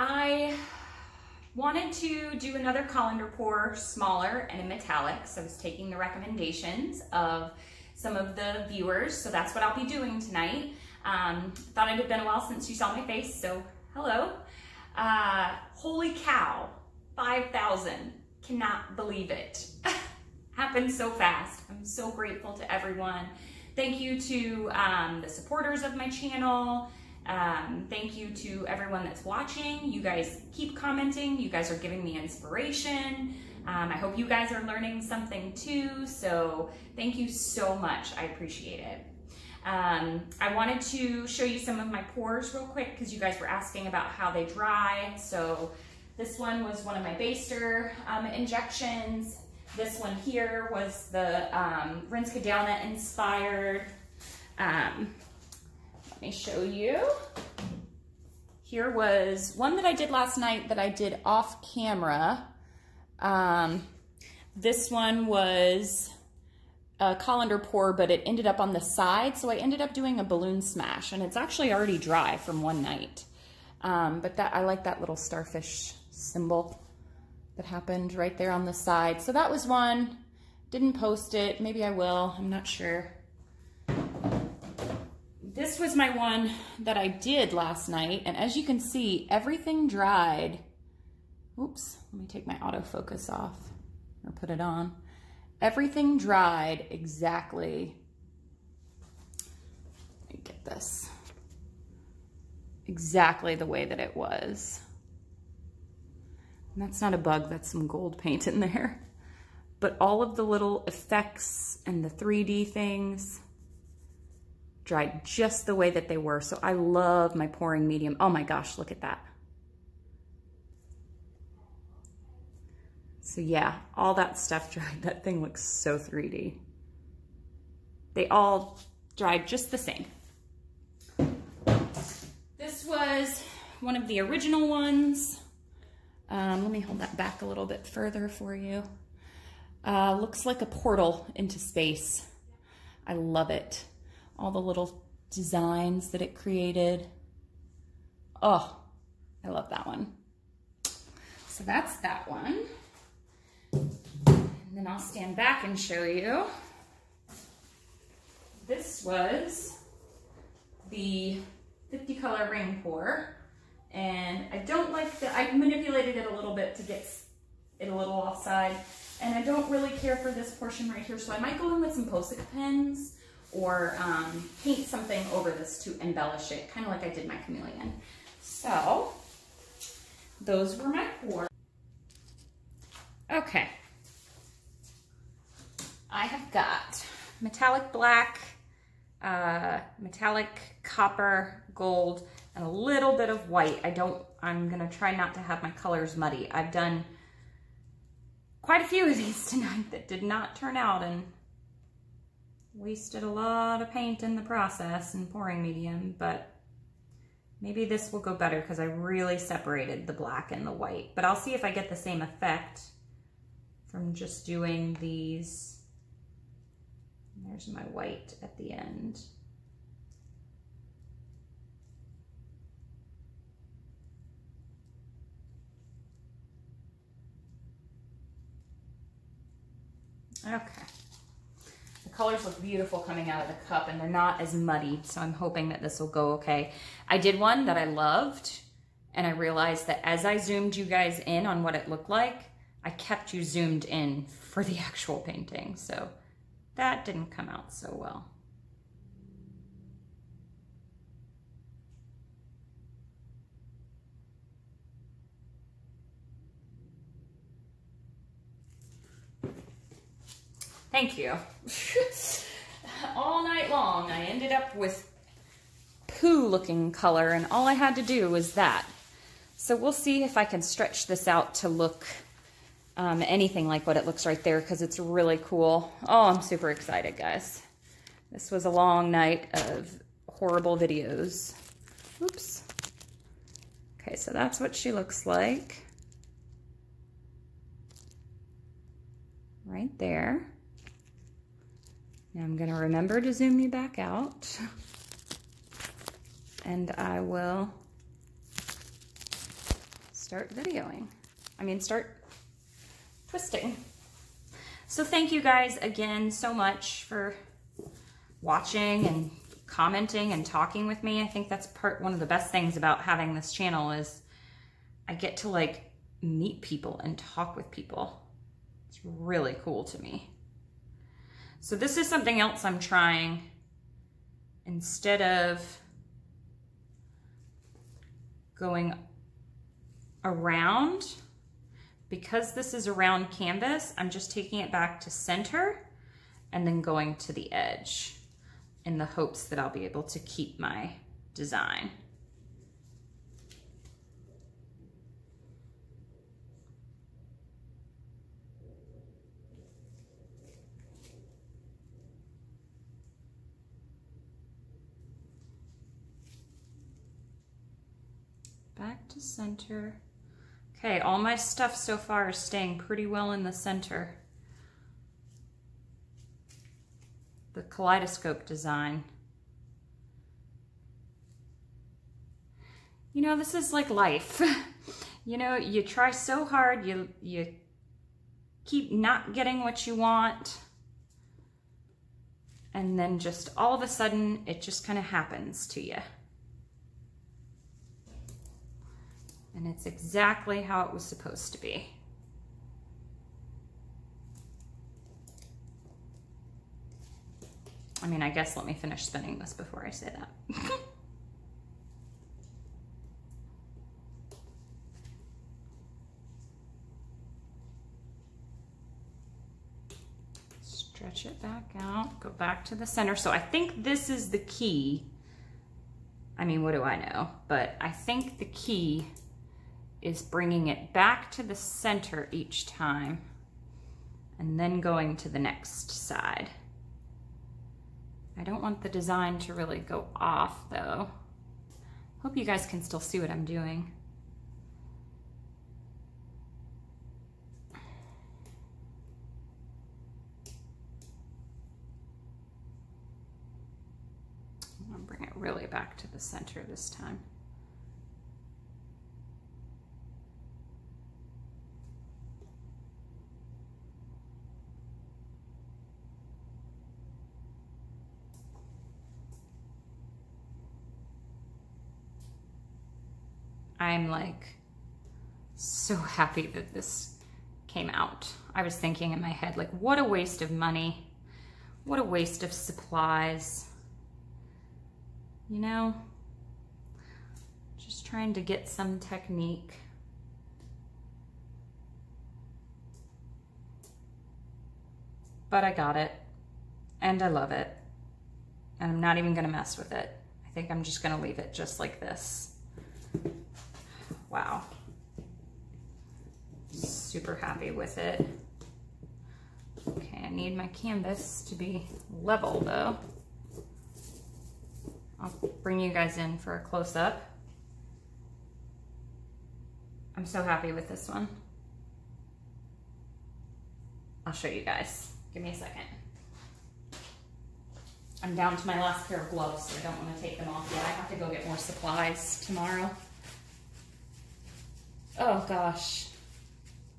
I wanted to do another colander pour, smaller and in metallic. So I was taking the recommendations of some of the viewers. So that's what I'll be doing tonight. Thought it had been a while since you saw my face, so hello. Holy cow, 5,000. Cannot believe it. Happened so fast. I'm so grateful to everyone. Thank you to the supporters of my channel. Thank you to everyone that's watching. You guys keep commenting. You guys are giving me inspiration. I hope you guys are learning something too. So thank you so much. I appreciate it. I wanted to show you some of my pours real quick because you guys were asking about how they dry. So this one was one of my baster injections. This one here was the Rinske inspired. Let me show you. Here was one that I did last night that I did off camera. This one was a colander pour, but it ended up on the side. So I ended up doing a balloon smash, and it's actually already dry from one night. But I like that little starfish symbol that happened right there on the side. So that was one. Didn't post it. Maybe I will. I'm not sure. This was my one that I did last night, and as you can see, everything dried. Oops, let me take my autofocus off or put it on. Everything dried exactly, let me get this, exactly the way that it was. And that's not a bug, that's some gold paint in there. But all of the little effects and the 3D things dried just the way that they were. So I love my pouring medium. Oh my gosh, look at that. So yeah, all that stuff dried. That thing looks so 3D. They all dried just the same. This was one of the original ones. Let me hold that back a little bit further for you. Looks like a portal into space. I love it. All the little designs that it created. Oh, I love that one. So that's that one. And then I'll stand back and show you. This was the 50 color ring pour. And I don't like that, I manipulated it a little bit to get it a little offside. And I don't really care for this portion right here. So I might go in with some Posca pens or paint something over this to embellish it, kind of like I did my chameleon. So those were my pour. Okay. I have got metallic black, metallic copper, gold, and a little bit of white. I'm gonna try not to have my colors muddy. I've done quite a few of these tonight that did not turn out and wasted a lot of paint in the process and pouring medium, but maybe this will go better because I really separated the black and the white. But I'll see if I get the same effect from just doing these. There's my white at the end. Okay. The colors look beautiful coming out of the cup and they're not as muddy, so I'm hoping that this will go okay. I did one that I loved and I realized that as I zoomed you guys in on what it looked like, I kept you zoomed in for the actual painting, so that didn't come out so well. Thank you. All night long, I ended up with poo-looking color, and all I had to do was that. So we'll see if I can stretch this out to look anything like what it looks right there, because it's really cool. Oh, I'm super excited, guys. This was a long night of horrible videos. Oops. Okay, so that's what she looks like. Right there. Now I'm going to remember to zoom you back out. And I will start videoing. I mean, start twisting. So thank you guys again so much for watching and commenting and talking with me. I think that's one of the best things about having this channel is I get to like meet people and talk with people. It's really cool to me. So this is something else I'm trying. Instead of going around, because this is a round canvas, I'm just taking it back to center and then going to the edge in the hopes that I'll be able to keep my design. Back to center. Okay, all my stuff so far is staying pretty well in the center. The Kaleidoscope design. You know, this is like life. You know, you try so hard, you keep not getting what you want, and then just all of a sudden, it just kind of happens to you. And it's exactly how it was supposed to be. I mean, I guess let me finish spinning this before I say that. Stretch it back out, go back to the center. So I think this is the key. I mean, what do I know? But I think the key is bringing it back to the center each time and then going to the next side. I don't want the design to really go off though. Hope you guys can still see what I'm doing. I'm gonna bring it really back to the center this time. I'm like so happy that this came out. I was thinking in my head, like, what a waste of money. What a waste of supplies. You know, just trying to get some technique. But I got it, and I love it. And I'm not even gonna mess with it. I think I'm just gonna leave it just like this. Wow. Super happy with it. Okay, I need my canvas to be level though. I'll bring you guys in for a close-up. I'm so happy with this one. I'll show you guys. Give me a second. I'm down to my last pair of gloves, so I don't want to take them off yet. I have to go get more supplies tomorrow. Oh gosh,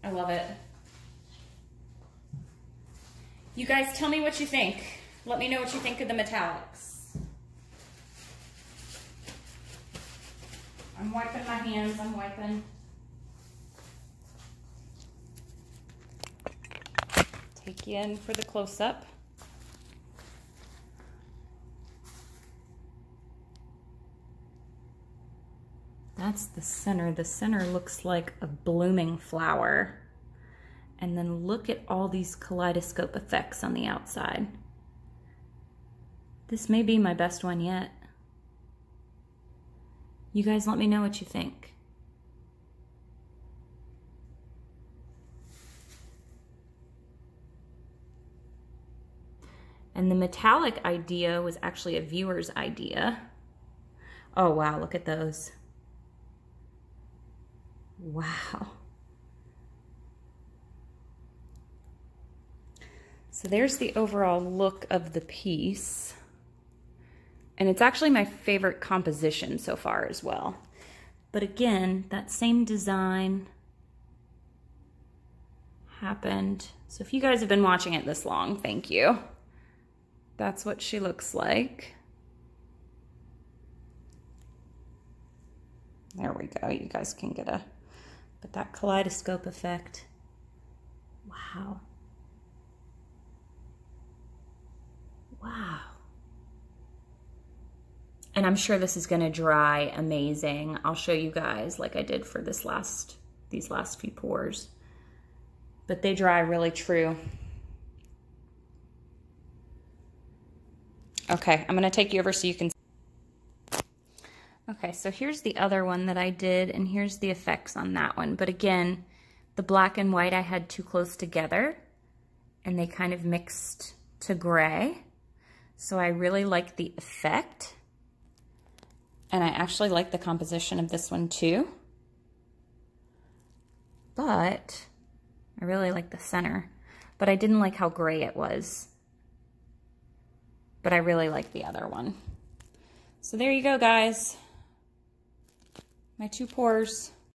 I love it. You guys tell me what you think. Let me know what you think of the metallics. I'm wiping my hands, I'm wiping. Take you in for the close-up. That's the center. The center looks like a blooming flower. And then look at all these kaleidoscope effects on the outside. This may be my best one yet. You guys let me know what you think. And the metallic idea was actually a viewer's idea. Oh wow, look at those. Wow. So there's the overall look of the piece. And it's actually my favorite composition so far as well. But again, that same design happened. So if you guys have been watching it this long, thank you. That's what she looks like. There we go. You guys can get but that kaleidoscope effect. Wow. Wow. And I'm sure this is going to dry amazing. I'll show you guys like I did for these last few pours. But they dry really true. Okay, I'm going to take you over so you can. Okay, so here's the other one that I did, and here's the effects on that one. But again, the black and white I had too close together, and they kind of mixed to gray. So I really like the effect. And I actually like the composition of this one too. But I really like the center. But I didn't like how gray it was. But I really like the other one. So there you go, guys. My 2 pours.